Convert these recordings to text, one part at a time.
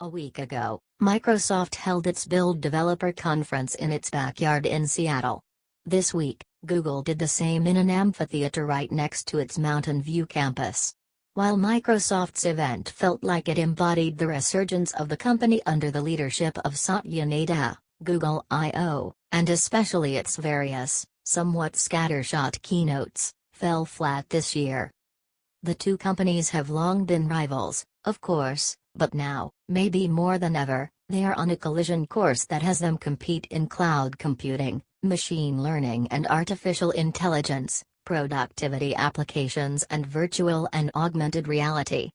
A week ago, Microsoft held its Build Developer Conference in its backyard in Seattle. This week, Google did the same in an amphitheater right next to its Mountain View campus. While Microsoft's event felt like it embodied the resurgence of the company under the leadership of Satya Nadella, Google I/O, and especially its various, somewhat scattershot keynotes, fell flat this year. The two companies have long been rivals, of course, but now, maybe more than ever, they are on a collision course that has them compete in cloud computing, machine learning and artificial intelligence, productivity applications and virtual and augmented reality.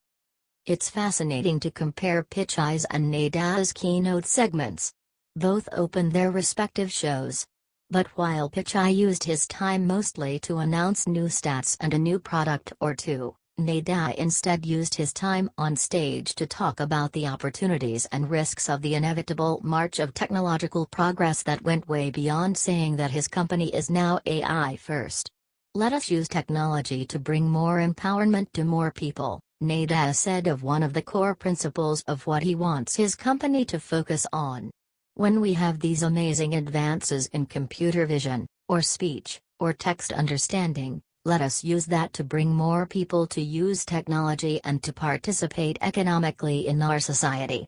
It's fascinating to compare Pichai's and Nadella's keynote segments. Both opened their respective shows. But while Pichai used his time mostly to announce new stats and a new product or two, Nadella instead used his time on stage to talk about the opportunities and risks of the inevitable march of technological progress that went way beyond saying that his company is now AI first. "Let us use technology to bring more empowerment to more people," Nadella said of one of the core principles of what he wants his company to focus on. "When we have these amazing advances in computer vision, or speech, or text understanding, let us use that to bring more people to use technology and to participate economically in our society."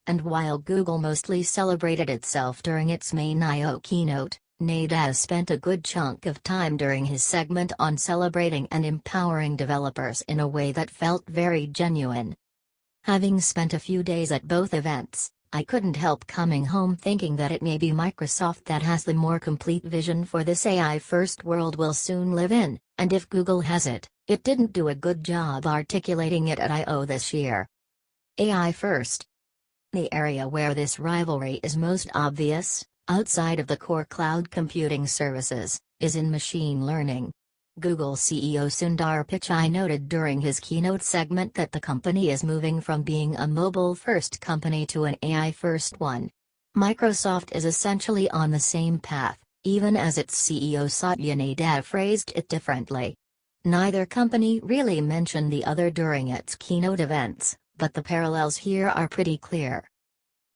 And while Google mostly celebrated itself during its main I/O keynote, Nadella spent a good chunk of time during his segment on celebrating and empowering developers in a way that felt very genuine. "Having spent a few days at both events, I couldn't help coming home thinking that it may be Microsoft that has the more complete vision for this AI-first world we'll soon live in, and if Google has it, it didn't do a good job articulating it at I/O this year." AI first. The area where this rivalry is most obvious, outside of the core cloud computing services, is in machine learning. Google CEO Sundar Pichai noted during his keynote segment that the company is moving from being a mobile-first company to an AI-first one. Microsoft is essentially on the same path, even as its CEO Satya Nadella phrased it differently. Neither company really mentioned the other during its keynote events, but the parallels here are pretty clear.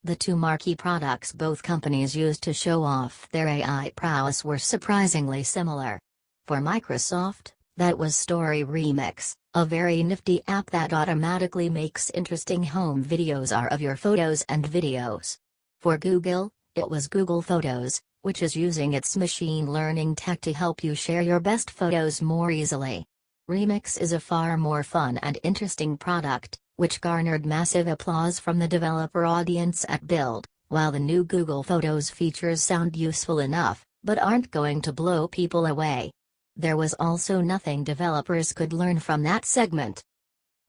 The two marquee products both companies used to show off their AI prowess were surprisingly similar. For Microsoft, that was Story Remix, a very nifty app that automatically makes interesting home videos of your photos and videos. For Google, it was Google Photos, which is using its machine learning tech to help you share your best photos more easily. Remix is a far more fun and interesting product, which garnered massive applause from the developer audience at Build, while the new Google Photos features sound useful enough, but aren't going to blow people away. There was also nothing developers could learn from that segment.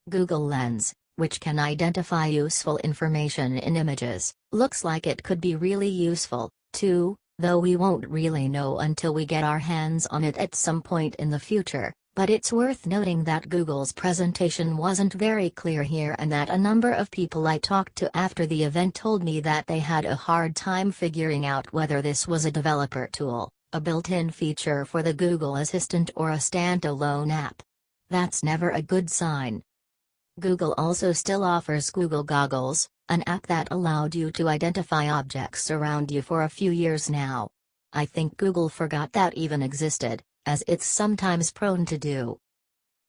Google Lens, which can identify useful information in images, looks like it could be really useful, too, though we won't really know until we get our hands on it at some point in the future. But it's worth noting that Google's presentation wasn't very clear here and that a number of people I talked to after the event told me that they had a hard time figuring out whether this was a developer tool, a built-in feature for the Google Assistant or a standalone app. That's never a good sign. Google also still offers Google Goggles, an app that allowed you to identify objects around you for a few years now. I think Google forgot that even existed, as it's sometimes prone to do.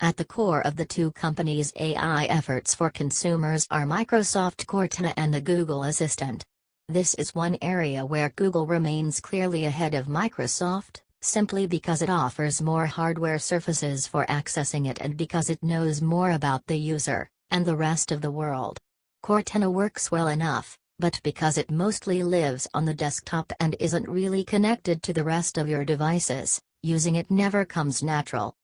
At the core of the two companies' AI efforts for consumers are Microsoft Cortana and the Google Assistant. This is one area where Google remains clearly ahead of Microsoft, simply because it offers more hardware surfaces for accessing it and because it knows more about the user, and the rest of the world. Cortana works well enough, but because it mostly lives on the desktop and isn't really connected to the rest of your devices, using it never comes natural.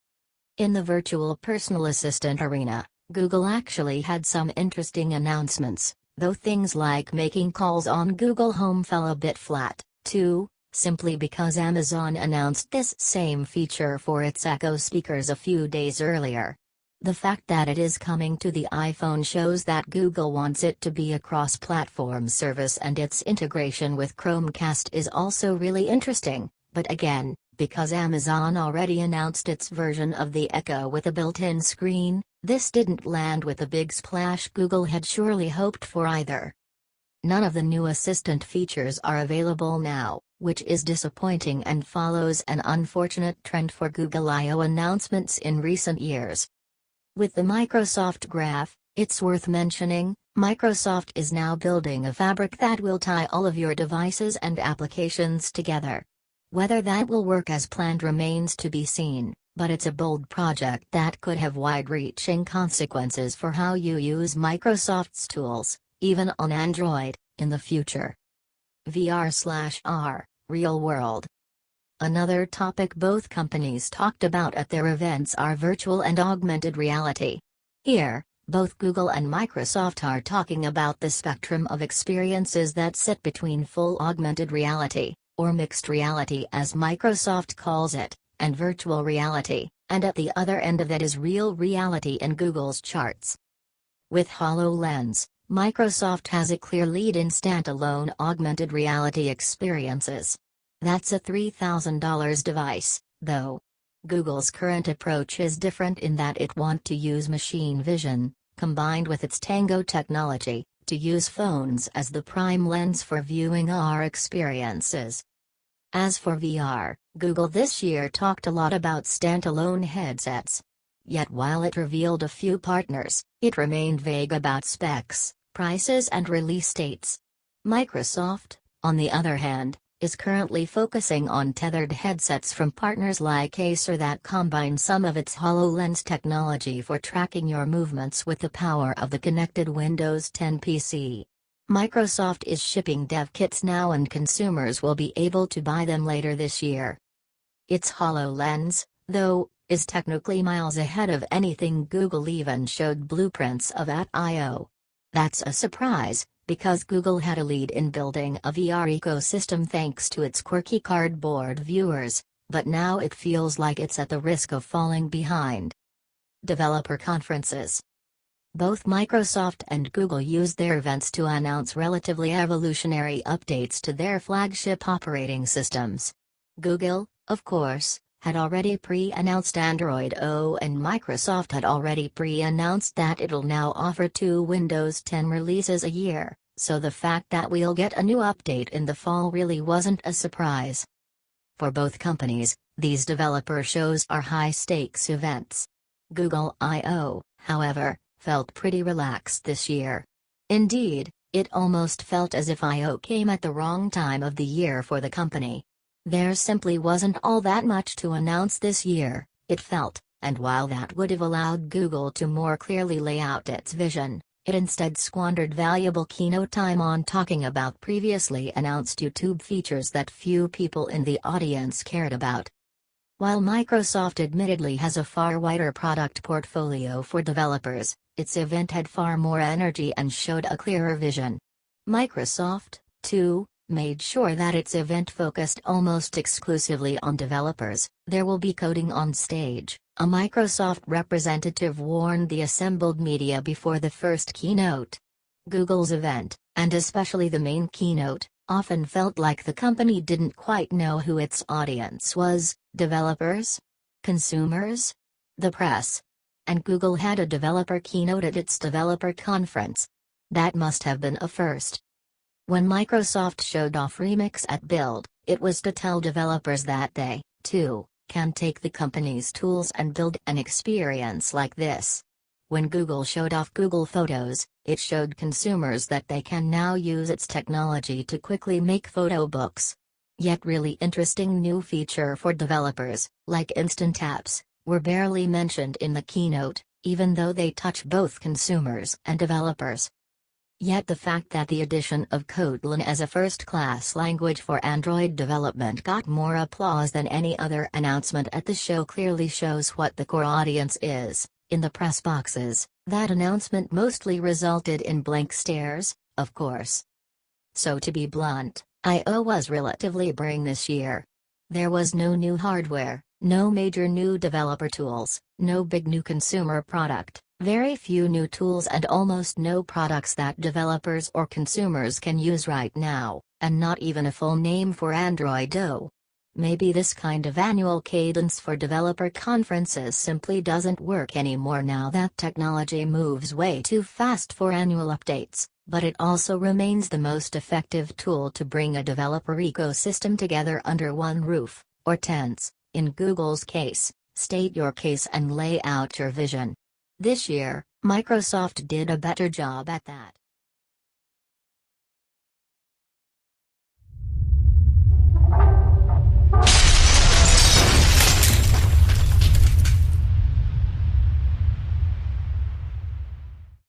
In the virtual personal assistant arena, Google actually had some interesting announcements, though things like making calls on Google Home fell a bit flat, too, simply because Amazon announced this same feature for its Echo speakers a few days earlier. The fact that it is coming to the iPhone shows that Google wants it to be a cross-platform service, and its integration with Chromecast is also really interesting, but again, Because Amazon already announced its version of the Echo with a built-in screen, this didn't land with the big splash Google had surely hoped for either. None of the new Assistant features are available now, which is disappointing and follows an unfortunate trend for Google I/O announcements in recent years. With the Microsoft Graph, it's worth mentioning, Microsoft is now building a fabric that will tie all of your devices and applications together. Whether that will work as planned remains to be seen, but it's a bold project that could have wide-reaching consequences for how you use Microsoft's tools, even on Android, in the future. VR/R, real world. Another topic both companies talked about at their events are virtual and augmented reality. Here, both Google and Microsoft are talking about the spectrum of experiences that sit between full augmented reality, or mixed reality as Microsoft calls it, and virtual reality, and at the other end of it is real reality in Google's charts. With HoloLens, Microsoft has a clear lead in standalone augmented reality experiences. That's a $3,000 device, though. Google's current approach is different in that it wants to use machine vision, combined with its Tango technology, to use phones as the prime lens for viewing AR experiences. As for VR, Google this year talked a lot about standalone headsets. Yet while it revealed a few partners, it remained vague about specs, prices and release dates. Microsoft, on the other hand, is currently focusing on tethered headsets from partners like Acer that combine some of its HoloLens technology for tracking your movements with the power of the connected Windows 10 PC. Microsoft is shipping dev kits now and consumers will be able to buy them later this year. Its HoloLens, though, is technically miles ahead of anything Google even showed blueprints of at I/O. That's a surprise, because Google had a lead in building a VR ecosystem thanks to its quirky cardboard viewers, but now it feels like it's at the risk of falling behind. Developer conferences. Both Microsoft and Google used their events to announce relatively evolutionary updates to their flagship operating systems. Google, of course, had already pre-announced Android O and Microsoft had already pre-announced that it'll now offer 2 Windows 10 releases a year, so the fact that we'll get a new update in the fall really wasn't a surprise. For both companies, these developer shows are high-stakes events. Google I/O, however, felt pretty relaxed this year. Indeed, it almost felt as if I/O came at the wrong time of the year for the company. There simply wasn't all that much to announce this year, it felt, and while that would have allowed Google to more clearly lay out its vision, it instead squandered valuable keynote time on talking about previously announced YouTube features that few people in the audience cared about. While Microsoft admittedly has a far wider product portfolio for developers, its event had far more energy and showed a clearer vision. Microsoft, too, made sure that its event focused almost exclusively on developers. There will be coding on stage, a Microsoft representative warned the assembled media before the first keynote. Google's event, and especially the main keynote, often felt like the company didn't quite know who its audience was: developers? Consumers? The press? And Google had a developer keynote at its developer conference. That must have been a first. When Microsoft showed off Remix at Build, it was to tell developers that they, too, can take the company's tools and build an experience like this. When Google showed off Google Photos, it showed consumers that they can now use its technology to quickly make photo books. Yet really interesting new feature for developers, like Instant Apps, were barely mentioned in the keynote, even though they touch both consumers and developers. Yet the fact that the addition of Kotlin as a first-class language for Android development got more applause than any other announcement at the show clearly shows what the core audience is. In the press boxes, that announcement mostly resulted in blank stares, of course. So to be blunt, I/O was relatively boring this year. There was no new hardware, no major new developer tools, no big new consumer product, very few new tools and almost no products that developers or consumers can use right now, and not even a full name for Android O. Maybe this kind of annual cadence for developer conferences simply doesn't work anymore now that technology moves way too fast for annual updates, but it also remains the most effective tool to bring a developer ecosystem together under one roof, or tents, in Google's case. State your case and lay out your vision. This year, Microsoft did a better job at that.